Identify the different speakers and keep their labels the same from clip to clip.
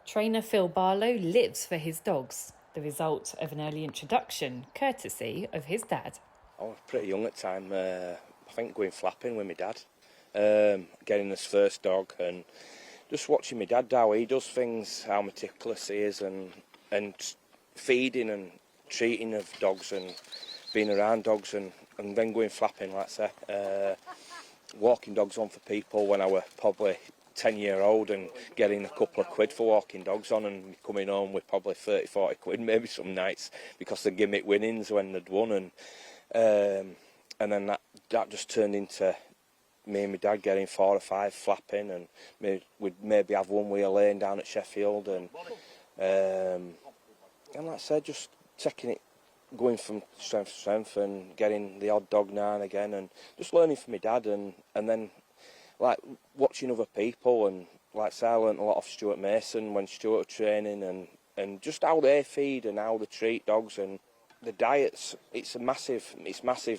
Speaker 1: Trainer Phil Barlow lives for his dogs, the result of an early introduction, courtesy of his dad.
Speaker 2: I was pretty young at the time, I think going flapping with my dad, getting his first dog and just watching my dad how he does things, how meticulous he is and feeding and treating of dogs and being around dogs and then going flapping, like I say, walking dogs on for people when I were probably 10-year-old and getting a couple of quid for walking dogs on and coming home with probably 30, 40 quid maybe some nights because they'd give me winnings when they'd won and then that just turned into me and my dad getting 4 or 5 flapping and we'd maybe have one wheel lane down at Sheffield and like I said, just taking it, going from strength to strength and getting the odd dog now and again and just learning from my dad and then like watching other people and like I say, I learnt a lot off Stuart Mason when Stuart was training and just how they feed and how they treat dogs and the diets. It's massive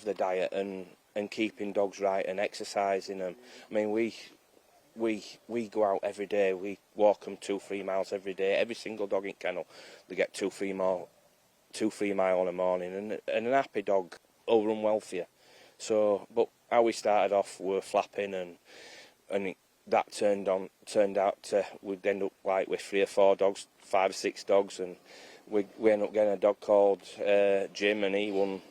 Speaker 2: the diet and keeping dogs right and exercising them. I mean we go out every day, we walk them 2-3 miles every day. Every single dog in kennel, they get 2-3 mile in the morning and an happy dog will run well for you. So, but how we started off, we were flapping and that turned out to we'd end up like with 3 or 4 dogs, 5 or 6 dogs, and we ended up getting a dog called Jim, and he won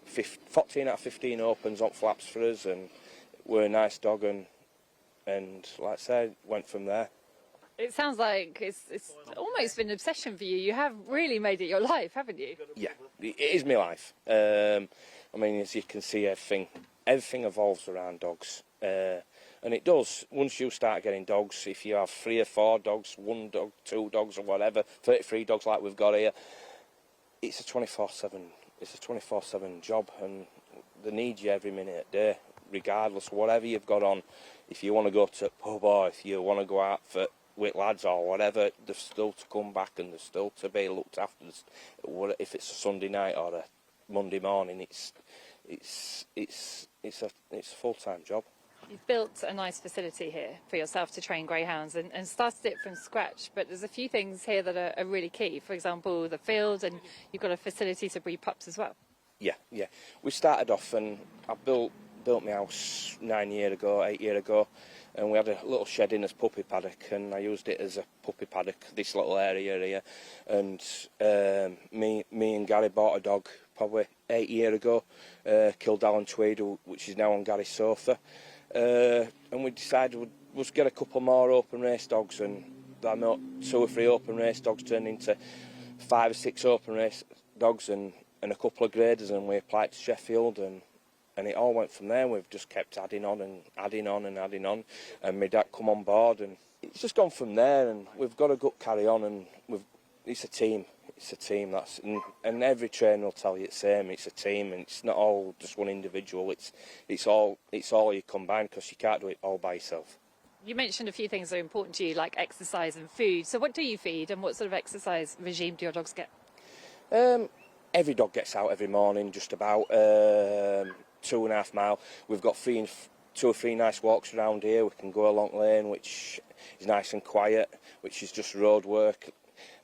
Speaker 2: 14 out of 15 opens on flaps for us, and we're a nice dog, and like I said, went from there.
Speaker 3: It sounds like it's almost been an obsession for you. You have really made it your life, haven't you?
Speaker 2: Yeah, it is my life. I mean, as you can see, everything evolves around dogs. And it does. Once you start getting dogs, if you have 3 or 4 dogs, 1 dog, 2 dogs or whatever, 33 dogs like we've got here, it's a 24/7 job and they need you every minute of the day, regardless, whatever you've got on. If you want to go to pub or if you want to go out with lads or whatever, there's still to come back and there's still to be looked after. If it's a Sunday night or a Monday morning, it's a full-time job.
Speaker 3: You've built a nice facility here for yourself to train greyhounds and started it from scratch, but there's a few things here that are really key. For example, the field, and you've got a facility to breed pups as well.
Speaker 2: Yeah. We started off and I built my house 8 years ago, and we had a little shed in as puppy paddock, and I used it as a puppy paddock, this little area here. And me and Gary bought a dog probably 8 years ago, killed Alan Tweed, which is now on Gary's sofa. And we decided we'd get a couple more open race dogs, and I know 2 or 3 open race dogs turned into 5 or 6 open race dogs and a couple of graders, and we applied to Sheffield and it all went from there. We've just kept adding on, and my dad come on board, and it's just gone from there. And we've got a good carry on, and it's a team. It's a team and every trainer will tell you the same. It's a team, and it's not all just one individual. It's all you combine because you can't do it all by yourself.
Speaker 3: You mentioned a few things that are important to you, like exercise and food. So what do you feed, and what sort of exercise regime do your dogs get?
Speaker 2: Every dog gets out every morning, just about 2.5 miles. We've got 2 or 3 nice walks around here. We can go along lane, which is nice and quiet, which is just road work.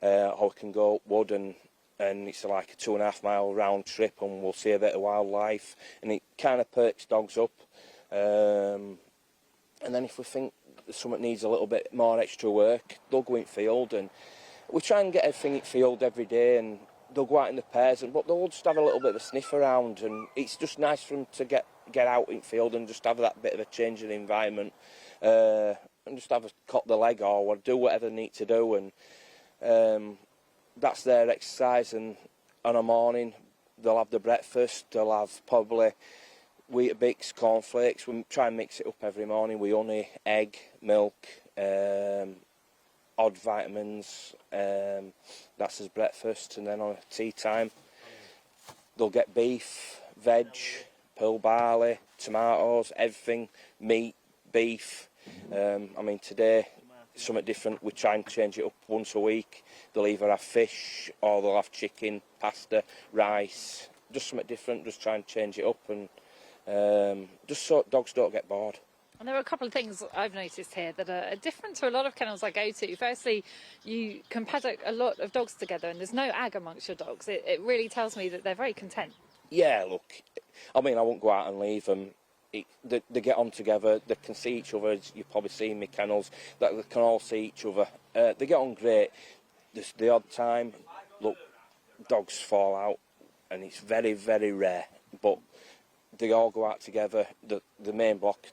Speaker 2: Or we can go up wood and it's like a 2.5 mile round trip, and we'll see a bit of wildlife, and it kind of perks dogs up. And then if we think something needs a little bit more extra work, they'll go in field, and we try and get everything in field every day, and they'll go out in the pairs, but they'll just have a little bit of a sniff around, and it's just nice for them to get out in field and just have that bit of a change in environment, and just have a cut the leg or do whatever they need to do, and that's their exercise. And on a morning they'll have the breakfast, they'll have probably Weetabix, cornflakes. We try and mix it up every morning with honey, egg, milk, odd vitamins. That's as breakfast, and then on tea time they'll get beef, veg, pearl barley, tomatoes, everything, meat, beef. I mean, today something different. We try and change it up once a week. They'll either have fish or they'll have chicken, pasta, rice, just something different. Just try and change it up, and just so dogs don't get bored.
Speaker 3: And there are a couple of things I've noticed here that are different to a lot of kennels I go to. Firstly, you can paddock a lot of dogs together and there's no ag amongst your dogs. It really tells me that they're very content.
Speaker 2: Yeah, look, I mean, I won't go out and leave them. They get on together, they can see each other, as you've probably seen me kennels, that they can all see each other. They get on great. There's the odd time, look, dogs fall out, and it's very, very rare, but they all go out together. The main block,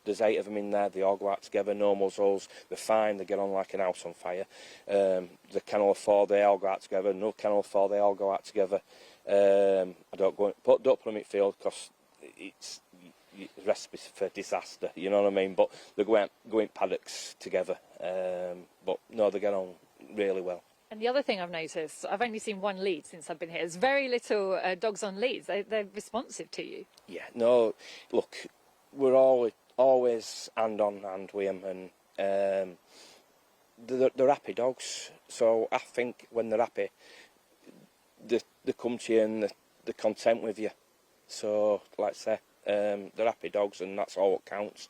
Speaker 2: there's 8 of them in there, they all go out together, no muzzles, they're fine, they get on like an house on fire. The kennel of 4, they all go out together, no kennel of 4, they all go out together. I don't put them in midfield because it's a recipe for disaster, you know what I mean? But they go in paddocks together. But no, they get on really well.
Speaker 3: And the other thing I've noticed, I've only seen one lead since I've been here. There's very little dogs on leads. They're responsive to you.
Speaker 2: Yeah, no, look, we're always hand on hand with them, and they're happy dogs. So I think when they're happy, they come to you and they're content with you. So, like I say, they're happy dogs, and that's all that counts.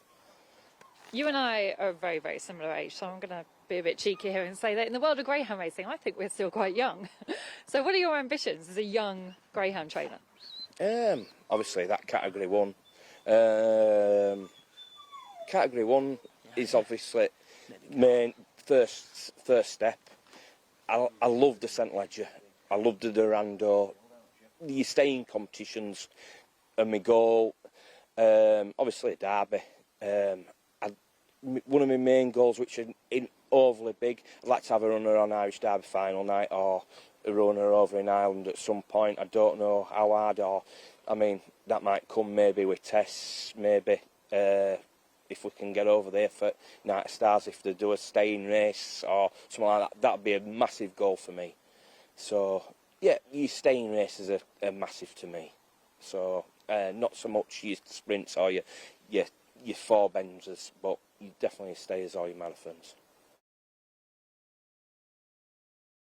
Speaker 3: You and I are a very, very similar age, so I'm going to be a bit cheeky here and say that in the world of greyhound racing, I think we're still quite young. So what are your ambitions as a young greyhound trainer?
Speaker 2: Obviously, that Category 1. Category 1 is obviously main first step. I love the St Ledger. I love the Durando. You stay in competitions, and my goal, obviously Derby. One of my main goals, which isn't overly big, I'd like to have a runner on Irish Derby final night, or a runner over in Ireland at some point. I don't know how hard, or I mean, that might come maybe with tests, maybe if we can get over there for Night of Stars, if they do a staying race or something like that. That'd be a massive goal for me. So yeah, your staying races are massive to me. So not so much your sprints or your 4 benders, but you definitely stayers or your marathons.